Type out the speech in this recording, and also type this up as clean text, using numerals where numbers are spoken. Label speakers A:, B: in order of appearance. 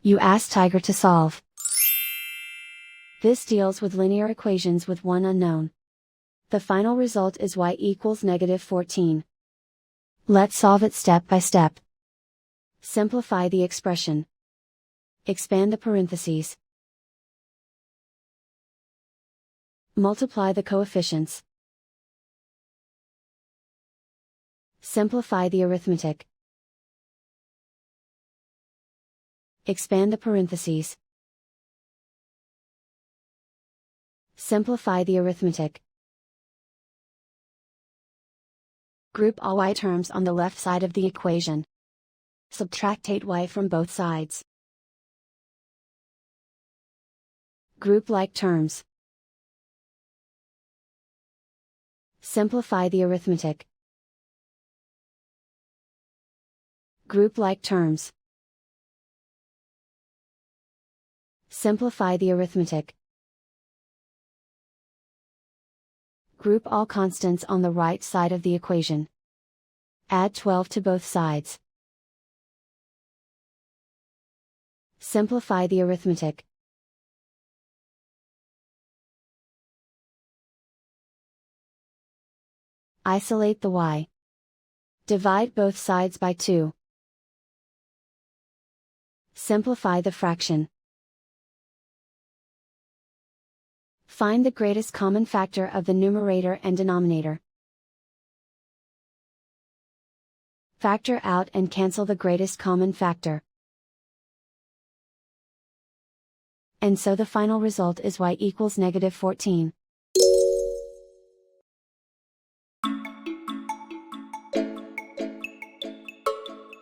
A: You ask Tiger to solve. This deals with linear equations with one unknown. The final result is y equals -14. Let's solve it step by step. Simplify the expression. Expand the parentheses. Multiply the coefficients. Simplify the arithmetic. Expand the parentheses. Simplify the arithmetic. Group all y terms on the left side of the equation. Subtract 8y from both sides. Group like terms. Simplify the arithmetic. Group like terms. Simplify the arithmetic. Group all constants on the right side of the equation. Add 12 to both sides. Simplify the arithmetic. Isolate the y. Divide both sides by 2. Simplify the fraction. Find the greatest common factor of the numerator and denominator. Factor out and cancel the greatest common factor. And so the final result is y equals -14.